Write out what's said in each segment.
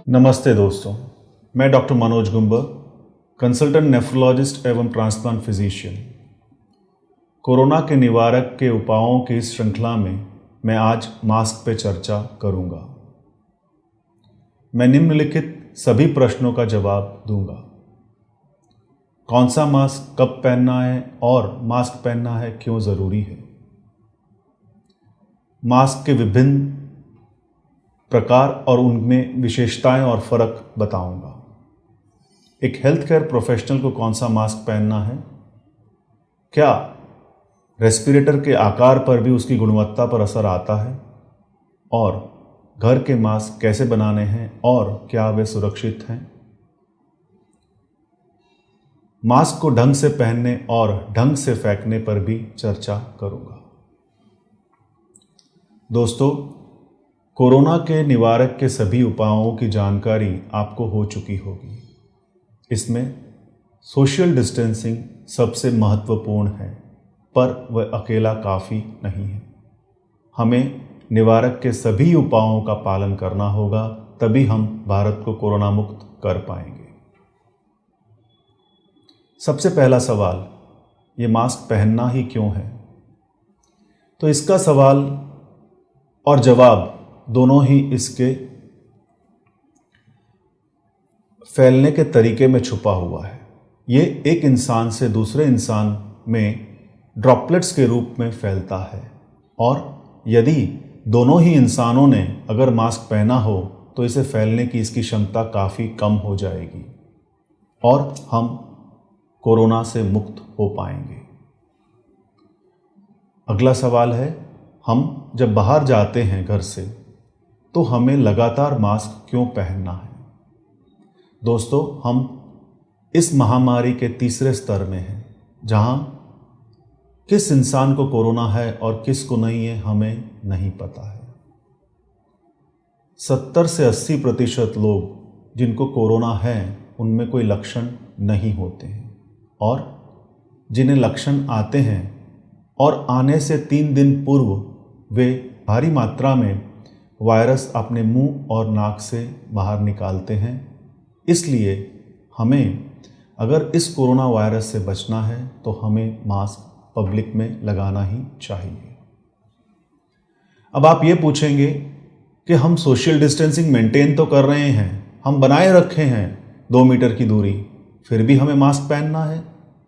नमस्ते दोस्तों, मैं doctor Manoj Gumber, consultant nephrologist एवं ट्रांसप्लांट फिजिशियन। कोरोना के निवारक के उपायों की इस श्रृंखला में मैं आज मास्क पर चर्चा करूंगा। मैं निम्नलिखित सभी प्रश्नों का जवाब दूंगा। कौन सा मास्क कब पहनना है और मास्क पहनना है क्यों ज़रूरी है। मास्क के विभिन्न प्रकार और उनमें विशेषताएं और फ़र्क बताऊंगा। एक हेल्थ केयर प्रोफेशनल को कौन सा मास्क पहनना है, क्या रेस्पिरेटर के आकार पर भी उसकी गुणवत्ता पर असर आता है, और घर के मास्क कैसे बनाने हैं और क्या वे सुरक्षित हैं। मास्क को ढंग से पहनने और ढंग से फेंकने पर भी चर्चा करूंगा। दोस्तों, कोरोना के निवारक के सभी उपायों की जानकारी आपको हो चुकी होगी। इसमें सोशल डिस्टेंसिंग सबसे महत्वपूर्ण है, पर वह अकेला काफ़ी नहीं है। हमें निवारक के सभी उपायों का पालन करना होगा, तभी हम भारत को कोरोना मुक्त कर पाएंगे। सबसे पहला सवाल, ये मास्क पहनना ही क्यों है। तो इसका सवाल और जवाब दोनों ही इसके फैलने के तरीके में छुपा हुआ है। ये एक इंसान से दूसरे इंसान में ड्रॉपलेट्स के रूप में फैलता है, और यदि दोनों ही इंसानों ने अगर मास्क पहना हो तो इसे फैलने की इसकी क्षमता काफ़ी कम हो जाएगी और हम कोरोना से मुक्त हो पाएंगे। अगला सवाल है, हम जब बाहर जाते हैं घर से तो हमें लगातार मास्क क्यों पहनना है। दोस्तों, हम इस महामारी के तीसरे स्तर में हैं, जहां किस इंसान को कोरोना है और किस को नहीं है हमें नहीं पता है। 70 से 80% लोग जिनको कोरोना है उनमें कोई लक्षण नहीं होते हैं, और जिन्हें लक्षण आते हैं और आने से 3 दिन पूर्व वे भारी मात्रा में वायरस अपने मुंह और नाक से बाहर निकालते हैं। इसलिए हमें अगर इस कोरोना वायरस से बचना है तो हमें मास्क पब्लिक में लगाना ही चाहिए। अब आप ये पूछेंगे कि हम सोशल डिस्टेंसिंग मेंटेन तो कर रहे हैं, हम बनाए रखे हैं 2 मीटर की दूरी, फिर भी हमें मास्क पहनना है।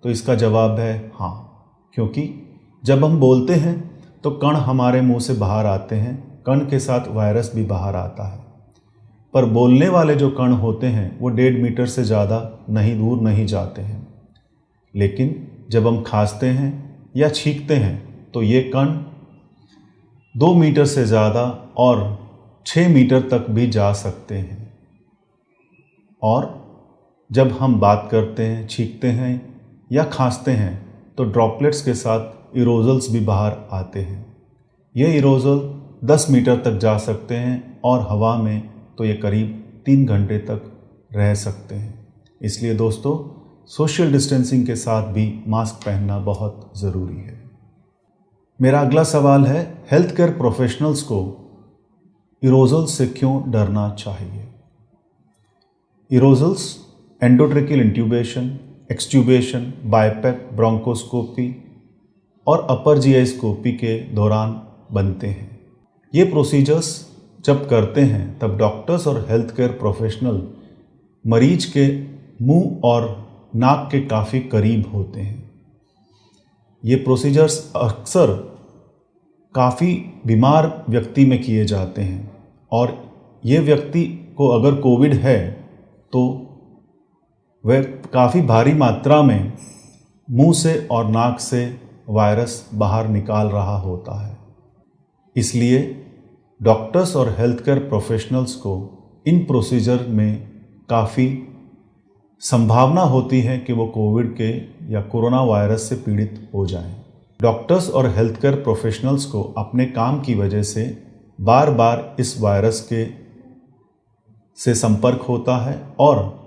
तो इसका जवाब है हाँ, क्योंकि जब हम बोलते हैं तो कण हमारे मुंह से बाहर आते हैं, कण के साथ वायरस भी बाहर आता है, पर बोलने वाले जो कण होते हैं वो 1.5 मीटर से ज़्यादा दूर नहीं जाते हैं। लेकिन जब हम खांसते हैं या छींकते हैं तो ये कण 2 मीटर से ज़्यादा और 6 मीटर तक भी जा सकते हैं। और जब हम बात करते हैं, छींकते हैं या खांसते हैं तो ड्रॉपलेट्स के साथ एरोजल्स भी बाहर आते हैं। ये एरोजल 10 मीटर तक जा सकते हैं और हवा में तो ये करीब 3 घंटे तक रह सकते हैं। इसलिए दोस्तों, सोशल डिस्टेंसिंग के साथ भी मास्क पहनना बहुत ज़रूरी है। मेरा अगला सवाल है, हेल्थ केयर प्रोफेशनल्स को एरोजल्स से क्यों डरना चाहिए। एरोजल्स एंडोट्रेकियल इंट्यूबेशन, एक्सट्यूबेशन, बाइपेप, ब्रोंकोस्कोपी और अपर जीआई के दौरान बनते हैं। ये प्रोसीजर्स जब करते हैं तब डॉक्टर्स और हेल्थ केयर प्रोफेशनल मरीज के मुंह और नाक के काफ़ी करीब होते हैं। ये प्रोसीजर्स अक्सर काफ़ी बीमार व्यक्ति में किए जाते हैं, और ये व्यक्ति को अगर कोविड है तो वह काफ़ी भारी मात्रा में मुंह से और नाक से वायरस बाहर निकाल रहा होता है। इसलिए डॉक्टर्स और हेल्थ केयर प्रोफेशनल्स को इन प्रोसीजर में काफ़ी संभावना होती है कि वो कोविड के या कोरोना वायरस से पीड़ित हो जाएं। डॉक्टर्स और हेल्थ केयर प्रोफेशनल्स को अपने काम की वजह से बार बार इस वायरस से संपर्क होता है, और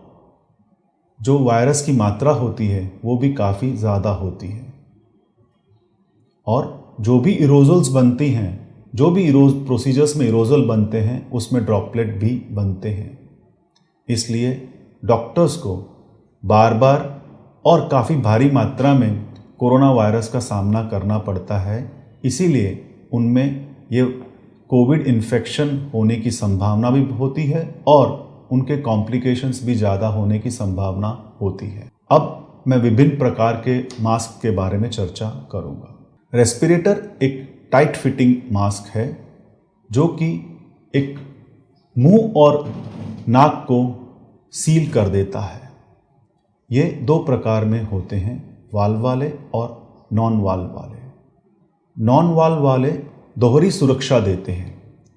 जो वायरस की मात्रा होती है वो भी काफ़ी ज़्यादा होती है, और जो भी एरोजल्स बनती हैं, जो भी प्रोसीजर्स में एरोजल बनते हैं उसमें ड्रॉपलेट भी बनते हैं। इसलिए डॉक्टर्स को बार बार और काफ़ी भारी मात्रा में कोरोना वायरस का सामना करना पड़ता है। इसीलिए उनमें ये कोविड इन्फेक्शन होने की संभावना भी होती है और उनके कॉम्प्लिकेशंस भी ज़्यादा होने की संभावना होती है। अब मैं विभिन्न प्रकार के मास्क के बारे में चर्चा करूँगा। रेस्पिरेटर एक टाइट फिटिंग मास्क है जो कि एक मुंह और नाक को सील कर देता है। ये दो प्रकार में होते हैं, वाल्व वाले और नॉन वाल्व वाले। नॉन वाल्व वाले दोहरी सुरक्षा देते हैं।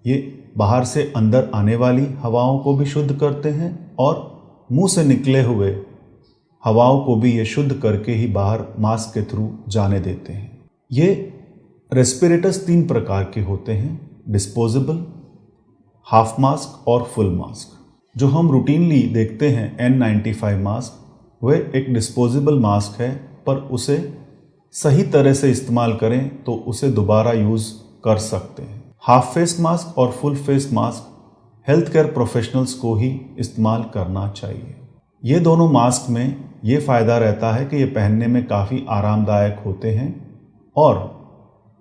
ये बाहर से अंदर आने वाली हवाओं को भी शुद्ध करते हैं और मुंह से निकले हुए हवाओं को भी ये शुद्ध करके ही बाहर मास्क के थ्रू जाने देते हैं। ये रेस्पिरेटर्स 3 प्रकार के होते हैं, डिस्पोजेबल, हाफ मास्क और फुल मास्क। जो हम रूटीनली देखते हैं N95 मास्क, वह एक डिस्पोजेबल मास्क है, पर उसे सही तरह से इस्तेमाल करें तो उसे दोबारा यूज़ कर सकते हैं। हाफ फेस मास्क और full face mask health care professionals को ही इस्तेमाल करना चाहिए। ये दोनों मास्क में ये फ़ायदा रहता है कि ये पहनने में काफ़ी आरामदायक होते हैं और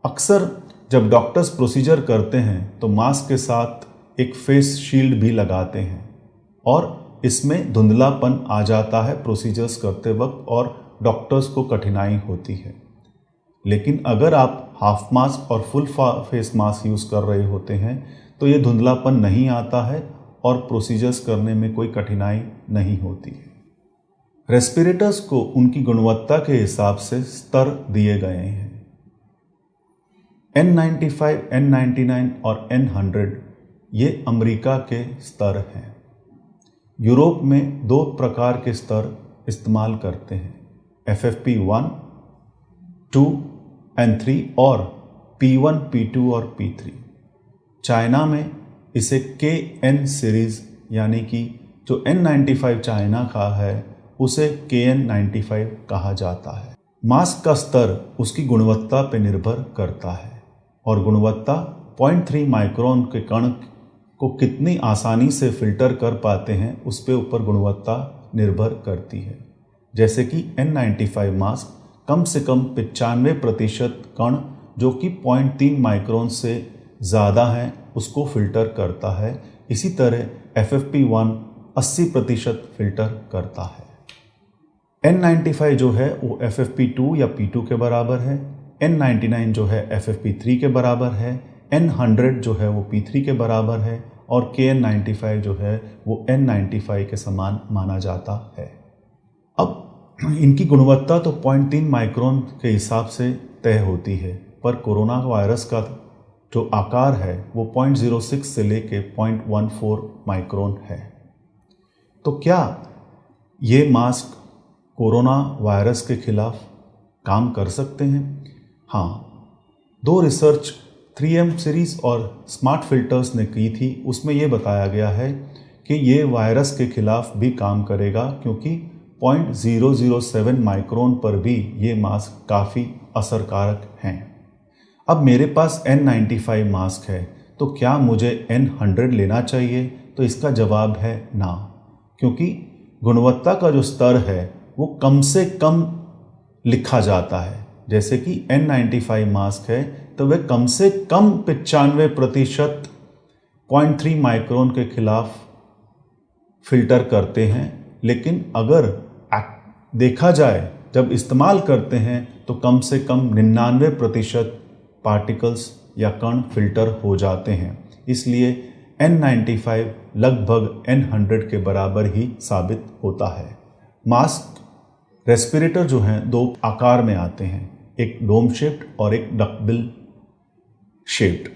अक्सर जब डॉक्टर्स प्रोसीजर करते हैं तो मास्क के साथ एक फेस शील्ड भी लगाते हैं और इसमें धुंधलापन आ जाता है प्रोसीजर्स करते वक्त और डॉक्टर्स को कठिनाई होती है। लेकिन अगर आप हाफ मास्क और फुल फेस मास्क यूज़ कर रहे होते हैं तो ये धुंधलापन नहीं आता है और प्रोसीजर्स करने में कोई कठिनाई नहीं होती है। रेस्पिरेटर्स को उनकी गुणवत्ता के हिसाब से स्तर दिए गए हैं। N95, N99 और N100 ये अमेरिका के स्तर हैं। यूरोप में 2 प्रकार के स्तर इस्तेमाल करते हैं, FFP1, 2 and 3 और P1, P2 और P3। चाइना में इसे KN सीरीज़ यानी कि जो N95 चाइना का है उसे KN95 कहा जाता है। मास्क का स्तर उसकी गुणवत्ता पर निर्भर करता है और गुणवत्ता 0.3 माइक्रोन के कण को कितनी आसानी से फिल्टर कर पाते हैं उस पे ऊपर गुणवत्ता निर्भर करती है। जैसे कि N95 मास्क कम से कम 95% कण जो कि 0.3 माइक्रोन से ज़्यादा हैं उसको फिल्टर करता है। इसी तरह FFP1 80% फिल्टर करता है। N95 जो है वो FFP2 या P2 के बराबर है, N99 जो है FFP3 के बराबर है, N100 जो है वो P3 के बराबर है और KN95 जो है वो N95 के समान माना जाता है। अब इनकी गुणवत्ता तो 0.3 माइक्रोन के हिसाब से तय होती है, पर कोरोना वायरस का जो आकार है वो 0.06 से लेके 0.14 माइक्रोन है। तो क्या ये मास्क कोरोना वायरस के खिलाफ काम कर सकते हैं? हाँ, 2 रिसर्च 3M सीरीज़ और स्मार्ट फिल्टर्स ने की थी। उसमें ये बताया गया है कि ये वायरस के खिलाफ भी काम करेगा क्योंकि 0.007 माइक्रोन पर भी ये मास्क काफ़ी असरकारक हैं। अब मेरे पास N95 मास्क है तो क्या मुझे N100 लेना चाहिए? तो इसका जवाब है ना, क्योंकि गुणवत्ता का जो स्तर है वो कम से कम लिखा जाता है। जैसे कि N95 मास्क है तो वह कम से कम 95% 0.3 माइक्रोन के खिलाफ फिल्टर करते हैं, लेकिन अगर देखा जाए जब इस्तेमाल करते हैं तो कम से कम 99% पार्टिकल्स या कण फिल्टर हो जाते हैं। इसलिए N95 लगभग N100 के बराबर ही साबित होता है। मास्क रेस्पिरेटर जो हैं 2 आकार में आते हैं, एक डोम शेप्ड और एक डकबिल शेप्ड।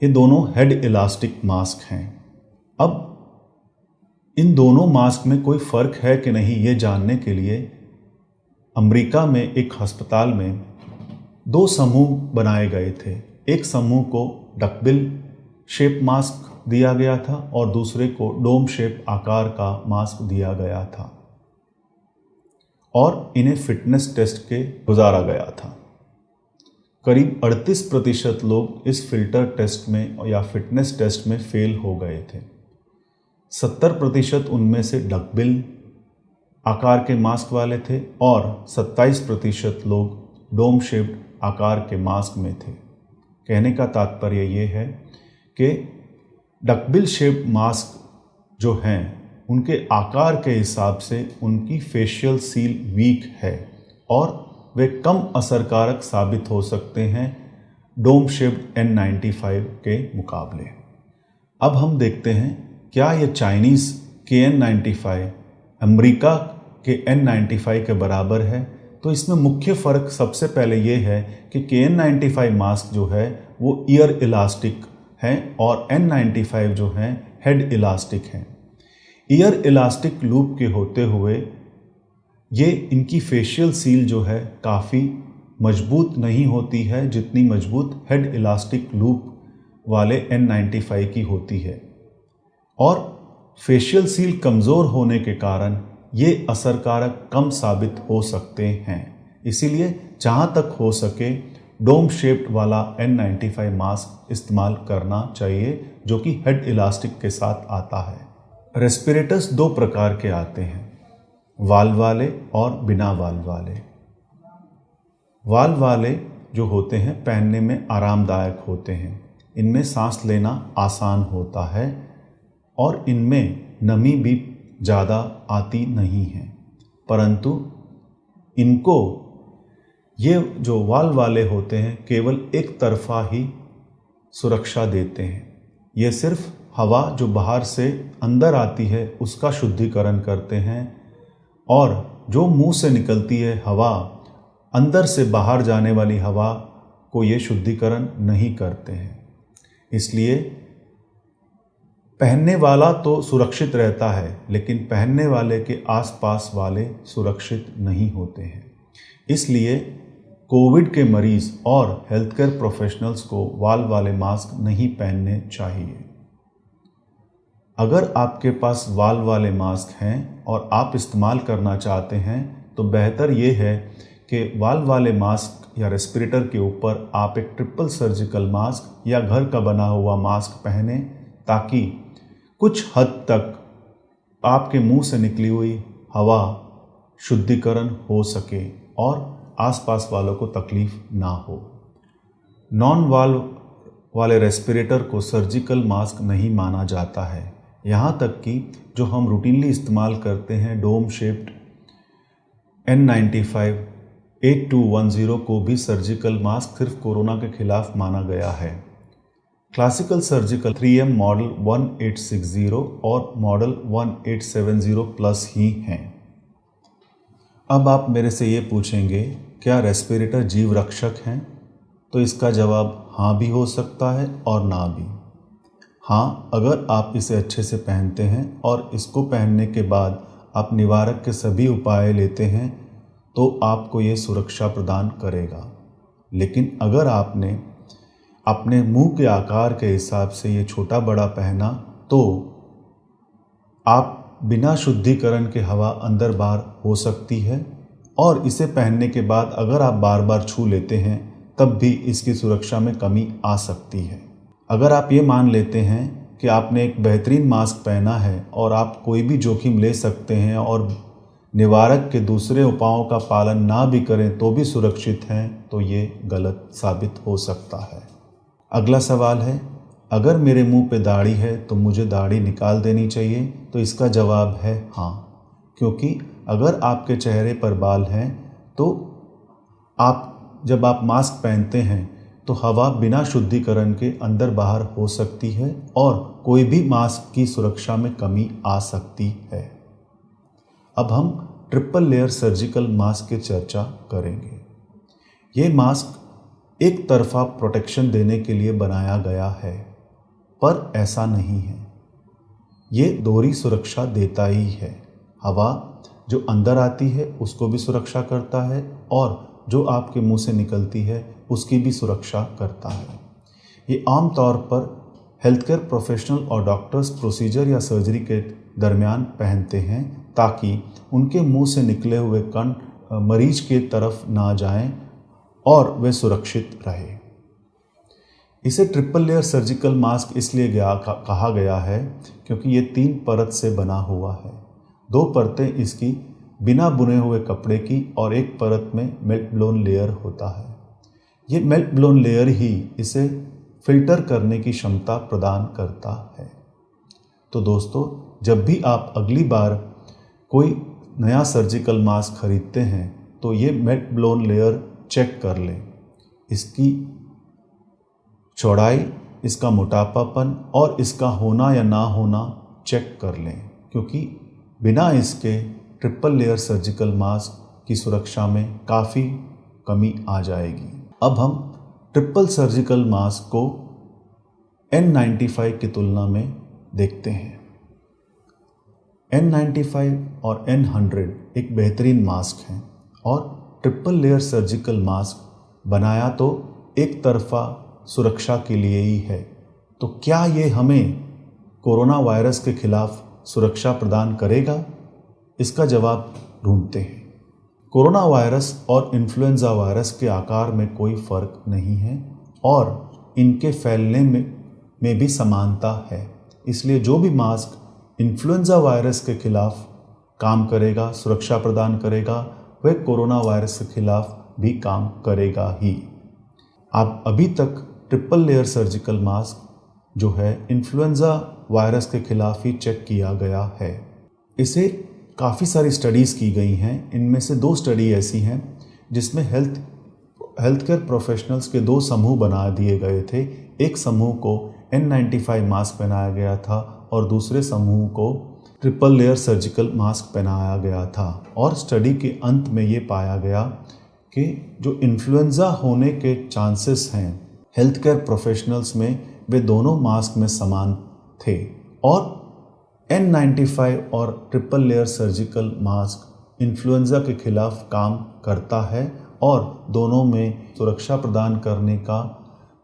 ये दोनों हेड इलास्टिक मास्क हैं। अब इन दोनों मास्क में कोई फ़र्क है कि नहीं ये जानने के लिए अमेरिका में एक अस्पताल में 2 समूह बनाए गए थे। एक समूह को डकबिल शेप मास्क दिया गया था और दूसरे को डोम शेप आकार का मास्क दिया गया था और इन्हें फिटनेस टेस्ट के गुजारा गया था। करीब 38% लोग इस फिल्टर टेस्ट में या फिटनेस टेस्ट में फेल हो गए थे। 70% उनमें से डकबिल आकार के मास्क वाले थे और 27% लोग डोम शेप्ड आकार के मास्क में थे। कहने का तात्पर्य ये है कि डकबिल शेप्ड मास्क जो हैं उनके आकार के हिसाब से उनकी फेशियल सील वीक है और वे कम असरकारक साबित हो सकते हैं डोम शेप्ड N95 के मुकाबले। अब हम देखते हैं क्या ये चाइनीज़ KN95 अमेरिका के N95 के बराबर है। तो इसमें मुख्य फ़र्क सबसे पहले ये है कि KN95 मास्क जो है वो ईयर इलास्टिक हैं और N95 जो हैं हेड इलास्टिक हैं। ईयर इलास्टिक लूप के होते हुए ये इनकी फेशियल सील जो है काफ़ी मजबूत नहीं होती है जितनी मजबूत हेड इलास्टिक लूप वाले N95 की होती है और फेशियल सील कमज़ोर होने के कारण ये असरकारक कम साबित हो सकते हैं। इसीलिए जहाँ तक हो सके डोम शेप्ड वाला N95 मास्क इस्तेमाल करना चाहिए जो कि हेड इलास्टिक के साथ आता है। रेस्पिरेटर्स दो प्रकार के आते हैं, वाल्व वाले और बिना वाल्व वाले। वाल्व वाले जो होते हैं पहनने में आरामदायक होते हैं, इनमें सांस लेना आसान होता है और इनमें नमी भी ज़्यादा आती नहीं है, परंतु इनको ये जो वाल्व वाले होते हैं केवल एक तरफा ही सुरक्षा देते हैं। ये सिर्फ हवा जो बाहर से अंदर आती है उसका शुद्धिकरण करते हैं और जो मुंह से निकलती है हवा, अंदर से बाहर जाने वाली हवा को ये शुद्धिकरण नहीं करते हैं। इसलिए पहनने वाला तो सुरक्षित रहता है लेकिन पहनने वाले के आसपास वाले सुरक्षित नहीं होते हैं। इसलिए कोविड के मरीज़ और हेल्थ केयर प्रोफेशनल्स को वाल्व वाले मास्क नहीं पहनने चाहिए। अगर आपके पास वाल्व वाले मास्क हैं और आप इस्तेमाल करना चाहते हैं तो बेहतर ये है कि वाल्व वाले मास्क या रेस्पिरेटर के ऊपर आप एक ट्रिपल सर्जिकल मास्क या घर का बना हुआ मास्क पहनें ताकि कुछ हद तक आपके मुंह से निकली हुई हवा शुद्धिकरण हो सके और आसपास वालों को तकलीफ ना हो। नॉन वाल्व वाले रेस्पिरेटर को सर्जिकल मास्क नहीं माना जाता है, यहाँ तक कि जो हम रूटीनली इस्तेमाल करते हैं डोम शेप्ड N95 8210 को भी सर्जिकल मास्क सिर्फ कोरोना के खिलाफ माना गया है। क्लासिकल सर्जिकल 3M मॉडल 1860 और मॉडल 1870 प्लस ही हैं। अब आप मेरे से ये पूछेंगे क्या रेस्पिरेटर जीव रक्षक हैं? तो इसका जवाब हाँ भी हो सकता है और ना भी। हाँ, अगर आप इसे अच्छे से पहनते हैं और इसको पहनने के बाद आप निवारक के सभी उपाय लेते हैं तो आपको ये सुरक्षा प्रदान करेगा। लेकिन अगर आपने अपने मुंह के आकार के हिसाब से ये छोटा बड़ा पहना तो आप बिना शुद्धिकरण के हवा अंदर बाहर हो सकती है और इसे पहनने के बाद अगर आप बार बार छू लेते हैं तब भी इसकी सुरक्षा में कमी आ सकती है। अगर आप ये मान लेते हैं कि आपने एक बेहतरीन मास्क पहना है और आप कोई भी जोखिम ले सकते हैं और निवारक के दूसरे उपायों का पालन ना भी करें तो भी सुरक्षित हैं, तो ये गलत साबित हो सकता है। अगला सवाल है, अगर मेरे मुंह पे दाढ़ी है तो मुझे दाढ़ी निकाल देनी चाहिए? तो इसका जवाब है हाँ, क्योंकि अगर आपके चेहरे पर बाल हैं तो जब आप मास्क पहनते हैं तो हवा बिना शुद्धिकरण के अंदर बाहर हो सकती है और कोई भी मास्क की सुरक्षा में कमी आ सकती है। अब हम ट्रिपल लेयर सर्जिकल मास्क की चर्चा करेंगे। ये मास्क एक तरफा प्रोटेक्शन देने के लिए बनाया गया है, पर ऐसा नहीं है। ये दोहरी सुरक्षा देता ही है। हवा जो अंदर आती है उसको भी सुरक्षा करता है और जो आपके मुंह से निकलती है उसकी भी सुरक्षा करता है। ये आमतौर पर हेल्थ केयर प्रोफेशनल और डॉक्टर्स प्रोसीजर या सर्जरी के दरमियान पहनते हैं ताकि उनके मुंह से निकले हुए कण मरीज के तरफ ना जाएं और वे सुरक्षित रहे। इसे ट्रिपल लेयर सर्जिकल मास्क इसलिए कहा गया है क्योंकि ये 3 परत से बना हुआ है। 2 परतें इसकी बिना बुने हुए कपड़े की और 1 परत में मेल्ट ब्लोन लेयर होता है। ये मेल्ट ब्लोन लेयर ही इसे फिल्टर करने की क्षमता प्रदान करता है। तो दोस्तों, जब भी आप अगली बार कोई नया सर्जिकल मास्क खरीदते हैं तो ये मेल्ट ब्लोन लेयर चेक कर लें। इसकी चौड़ाई, इसका मोटापापन और इसका होना या ना होना चेक कर लें, क्योंकि बिना इसके ट्रिपल लेयर सर्जिकल मास्क की सुरक्षा में काफ़ी कमी आ जाएगी। अब हम ट्रिपल सर्जिकल मास्क को N95 की तुलना में देखते हैं। N95 और N100 एक बेहतरीन मास्क हैं और ट्रिपल लेयर सर्जिकल मास्क बनाया तो एक तरफा सुरक्षा के लिए ही है। तो क्या ये हमें कोरोना वायरस के खिलाफ सुरक्षा प्रदान करेगा? इसका जवाब ढूंढते हैं। कोरोना वायरस और इन्फ्लुएंजा वायरस के आकार में कोई फर्क नहीं है और इनके फैलने में भी समानता है। इसलिए जो भी मास्क इन्फ्लुएंजा वायरस के खिलाफ काम करेगा, सुरक्षा प्रदान करेगा, वह कोरोना वायरस के खिलाफ भी काम करेगा ही। आप अभी तक ट्रिपल लेयर सर्जिकल मास्क जो है इन्फ्लुएंजा वायरस के खिलाफ ही चेक किया गया है। इसे काफ़ी सारी स्टडीज़ की गई हैं। इनमें से 2 स्टडी ऐसी हैं जिसमें हेल्थ केयर प्रोफेशनल्स के 2 समूह बना दिए गए थे। एक समूह को N95 मास्क पहनाया गया था और दूसरे समूह को ट्रिपल लेयर सर्जिकल मास्क पहनाया गया था। और स्टडी के अंत में ये पाया गया कि जो इन्फ्लुएंजा होने के चांसेस हैं हेल्थ केयर प्रोफेशनल्स में, वे दोनों मास्क में समान थे। और N95 और triple layer surgical mask influenza के खिलाफ काम करता है और दोनों में सुरक्षा प्रदान करने का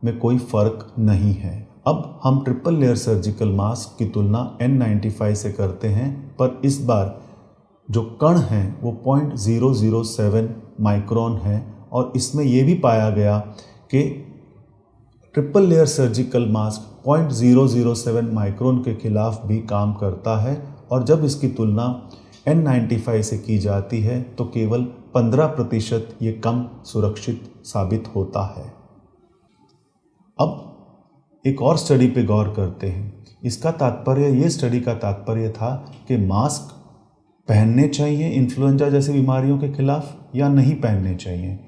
में कोई फ़र्क नहीं है। अब हम ट्रिपल लेयर सर्जिकल मास्क की तुलना N95 से करते हैं, पर इस बार जो कण हैं वो 0.007 माइक्रोन है और इसमें यह भी पाया गया कि triple layer surgical mask 0.007 micron के खिलाफ भी काम करता है और जब इसकी तुलना N95 से की जाती है तो केवल 15% ये कम सुरक्षित साबित होता है। अब एक और स्टडी पे गौर करते हैं। इसका तात्पर्य, ये स्टडी का तात्पर्य था कि मास्क पहनने चाहिए इन्फ्लुएंजा जैसी बीमारियों के खिलाफ या नहीं पहनने चाहिए।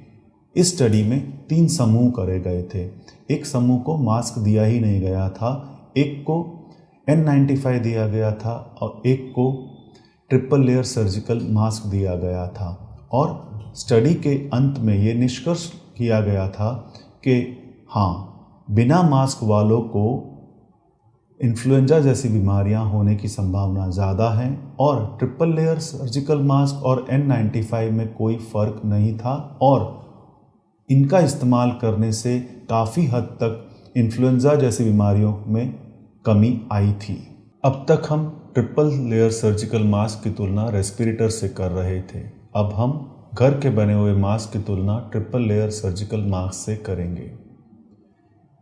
इस स्टडी में 3 समूह करे गए थे। एक समूह को मास्क दिया ही नहीं गया था, एक को N95 दिया गया था और एक को ट्रिपल लेयर सर्जिकल मास्क दिया गया था। और स्टडी के अंत में ये निष्कर्ष किया गया था कि हाँ, बिना मास्क वालों को इन्फ्लुएंजा जैसी बीमारियां होने की संभावना ज़्यादा है और ट्रिपल लेयर सर्जिकल मास्क और N95 में कोई फ़र्क नहीं था और इनका इस्तेमाल करने से काफ़ी हद तक इन्फ्लुएंजा जैसी बीमारियों में कमी आई थी। अब तक हम ट्रिपल लेयर सर्जिकल मास्क की तुलना रेस्पिरेटर से कर रहे थे। अब हम घर के बने हुए मास्क की तुलना ट्रिपल लेयर सर्जिकल मास्क से करेंगे।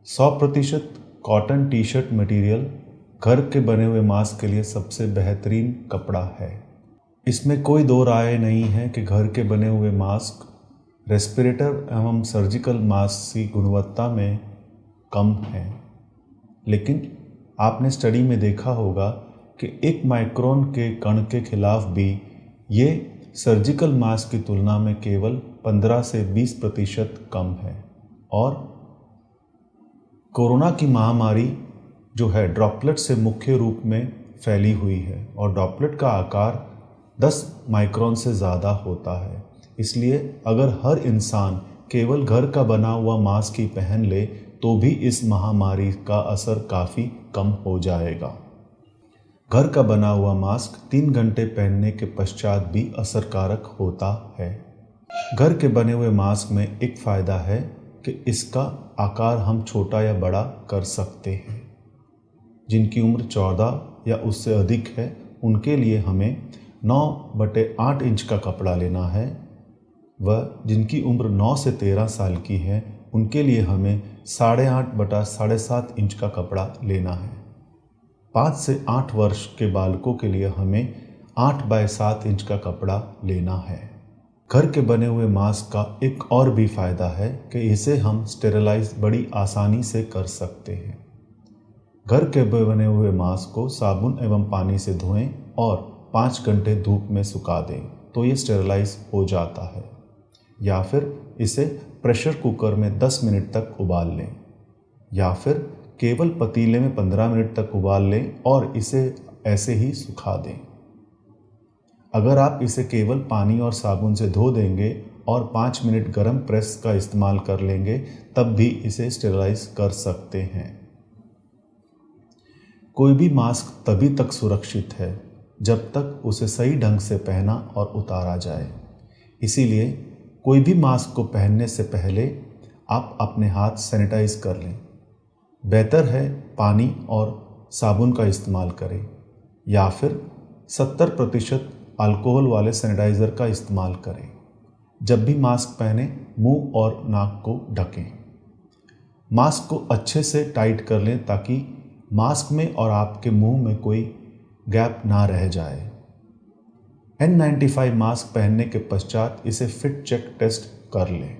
100% कॉटन टी शर्ट मटेरियल घर के बने हुए मास्क के लिए सबसे बेहतरीन कपड़ा है। इसमें कोई 2 राय नहीं है कि घर के बने हुए मास्क रेस्पिरेटर एवं सर्जिकल मास्क की गुणवत्ता में कम है। लेकिन आपने स्टडी में देखा होगा कि 1 माइक्रोन के कण के खिलाफ भी ये सर्जिकल मास्क की तुलना में केवल 15 से 20% कम है। और कोरोना की महामारी जो है ड्रॉपलेट से मुख्य रूप में फैली हुई है और ड्रॉपलेट का आकार 10 माइक्रोन से ज़्यादा होता है। इसलिए अगर हर इंसान केवल घर का बना हुआ मास्क ही पहन ले तो भी इस महामारी का असर काफ़ी कम हो जाएगा। घर का बना हुआ मास्क 3 घंटे पहनने के पश्चात भी असरकारक होता है। घर के बने हुए मास्क में एक फ़ायदा है कि इसका आकार हम छोटा या बड़ा कर सकते हैं। जिनकी उम्र 14 या उससे अधिक है उनके लिए हमें 9/8 इंच का कपड़ा लेना है। वह जिनकी उम्र 9 से 13 साल की है उनके लिए हमें 8.5 बटा 7.5 इंच का कपड़ा लेना है। 5 से 8 वर्ष के बालकों के लिए हमें 8 बाय 7 इंच का कपड़ा लेना है। घर के बने हुए मास्क का एक और भी फ़ायदा है कि इसे हम स्टेरिलाइज बड़ी आसानी से कर सकते हैं। घर के बने हुए मास्क को साबुन एवं पानी से धोएं और 5 घंटे धूप में सुखा दें तो ये स्टेरिलाइज हो जाता है। या फिर इसे प्रेशर कुकर में 10 मिनट तक उबाल लें, या फिर केवल पतीले में 15 मिनट तक उबाल लें और इसे ऐसे ही सुखा दें। अगर आप इसे केवल पानी और साबुन से धो देंगे और 5 मिनट गर्म प्रेस का इस्तेमाल कर लेंगे तब भी इसे स्टेरिलाइज कर सकते हैं। कोई भी मास्क तभी तक सुरक्षित है जब तक उसे सही ढंग से पहना और उतारा जाए। इसीलिए कोई भी मास्क को पहनने से पहले आप अपने हाथ सैनिटाइज कर लें। बेहतर है पानी और साबुन का इस्तेमाल करें या फिर 70% अल्कोहल वाले सैनिटाइज़र का इस्तेमाल करें। जब भी मास्क पहने मुंह और नाक को ढकें। मास्क को अच्छे से टाइट कर लें ताकि मास्क में और आपके मुंह में कोई गैप ना रह जाए। N95 मास्क पहनने के पश्चात इसे फिट चेक टेस्ट कर लें।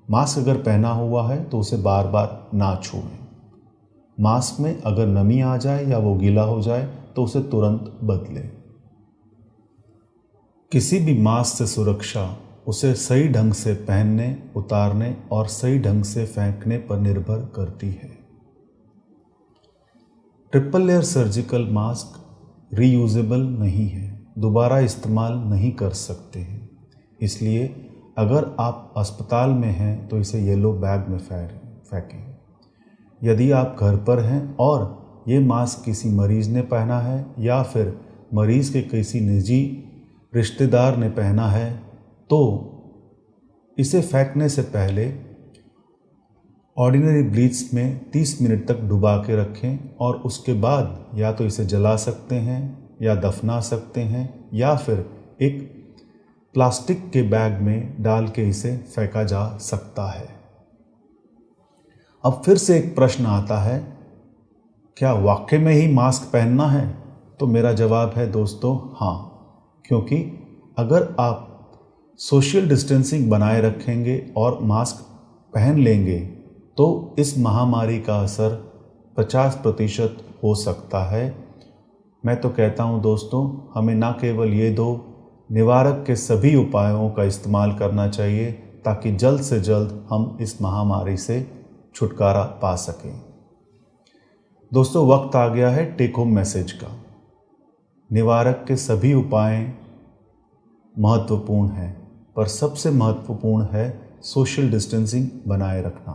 मास्क अगर पहना हुआ है तो उसे बार बार ना छुएं। मास्क में अगर नमी आ जाए या वो गीला हो जाए तो उसे तुरंत बदलें। किसी भी मास्क से सुरक्षा उसे सही ढंग से पहनने, उतारने और सही ढंग से फेंकने पर निर्भर करती है। Triple layer surgical mask reusable नहीं है, दोबारा इस्तेमाल नहीं कर सकते हैं। इसलिए अगर आप अस्पताल में हैं तो इसे येलो बैग में फेंकें। यदि आप घर पर हैं और ये मास्क किसी मरीज़ ने पहना है या फिर मरीज़ के किसी निजी रिश्तेदार ने पहना है तो इसे फेंकने से पहले ऑर्डिनरी ब्लीच में 30 मिनट तक डुबा के रखें और उसके बाद या तो इसे जला सकते हैं या दफना सकते हैं या फिर एक प्लास्टिक के बैग में डाल के इसे फेंका जा सकता है। अब फिर से एक प्रश्न आता है, क्या वाकई में ही मास्क पहनना है? तो मेरा जवाब है दोस्तों हाँ, क्योंकि अगर आप सोशल डिस्टेंसिंग बनाए रखेंगे और मास्क पहन लेंगे तो इस महामारी का असर 50% हो सकता है। मैं तो कहता हूं दोस्तों, हमें ना केवल ये 2 निवारक के सभी उपायों का इस्तेमाल करना चाहिए ताकि जल्द से जल्द हम इस महामारी से छुटकारा पा सकें। दोस्तों, वक्त आ गया है टेक होम मैसेज का। निवारक के सभी उपाय महत्वपूर्ण हैं, पर सबसे महत्वपूर्ण है सोशल डिस्टेंसिंग बनाए रखना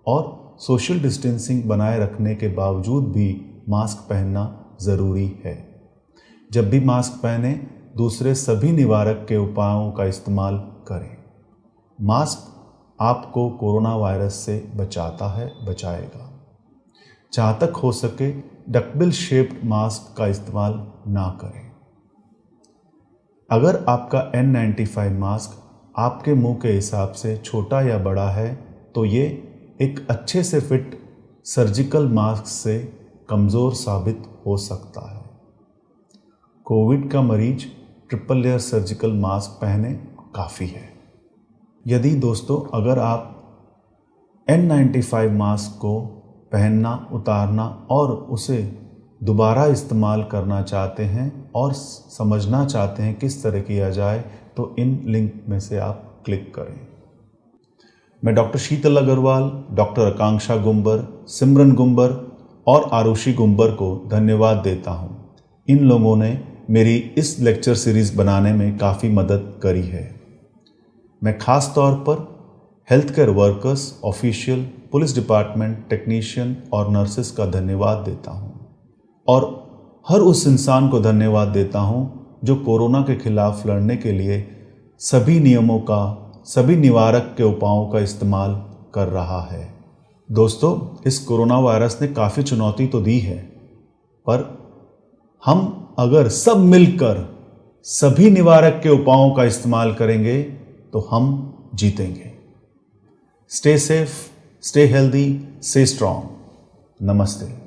और सोशल डिस्टेंसिंग बनाए रखने के बावजूद भी मास्क पहनना ज़रूरी है। जब भी मास्क पहने दूसरे सभी निवारक के उपायों का इस्तेमाल करें। मास्क आपको कोरोना वायरस से बचाता है, बचाएगा। जहाँ तक हो सके डकबिल शेप्ड मास्क का इस्तेमाल ना करें। अगर आपका N95 मास्क आपके मुंह के हिसाब से छोटा या बड़ा है तो ये एक अच्छे से फिट सर्जिकल मास्क से कमज़ोर साबित हो सकता है। कोविड का मरीज ट्रिपल लेयर सर्जिकल मास्क पहने काफ़ी है। यदि दोस्तों अगर आप N95 मास्क को पहनना, उतारना और उसे दोबारा इस्तेमाल करना चाहते हैं और समझना चाहते हैं किस तरह किया जाए तो इन लिंक में से आप क्लिक करें। मैं डॉक्टर शीतल अग्रवाल, डॉक्टर आकांक्षा गुंबर, सिमरन गुंबर और आरुषि गुंबर को धन्यवाद देता हूं। इन लोगों ने मेरी इस लेक्चर सीरीज़ बनाने में काफ़ी मदद करी है। मैं ख़ास तौर पर health care workers, official, police department, technician और नर्सेस का धन्यवाद देता हूं और हर उस इंसान को धन्यवाद देता हूं जो कोरोना के खिलाफ लड़ने के लिए सभी नियमों का, सभी निवारक के उपायों का इस्तेमाल कर रहा है। दोस्तों, इस कोरोना वायरस ने काफ़ी चुनौती तो दी है, पर हम अगर सब मिलकर सभी निवारक के उपायों का इस्तेमाल करेंगे तो हम जीतेंगे। Stay safe, stay healthy, stay strong. नमस्ते।